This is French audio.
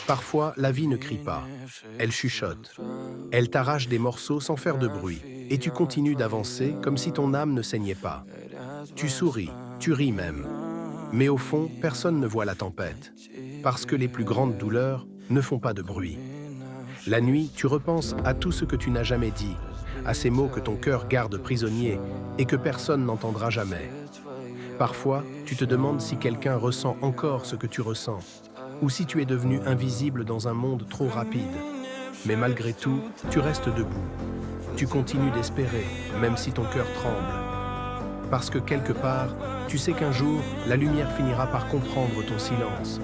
Parfois, la vie ne crie pas. Elle chuchote. Elle t'arrache des morceaux sans faire de bruit. Et tu continues d'avancer comme si ton âme ne saignait pas. Tu souris, tu ris même. Mais au fond, personne ne voit la tempête. Parce que les plus grandes douleurs ne font pas de bruit. La nuit, tu repenses à tout ce que tu n'as jamais dit, à ces mots que ton cœur garde prisonniers et que personne n'entendra jamais. Parfois, tu te demandes si quelqu'un ressent encore ce que tu ressens, ou si tu es devenu invisible dans un monde trop rapide. Mais malgré tout, tu restes debout. Tu continues d'espérer, même si ton cœur tremble. Parce que quelque part, tu sais qu'un jour, la lumière finira par comprendre ton silence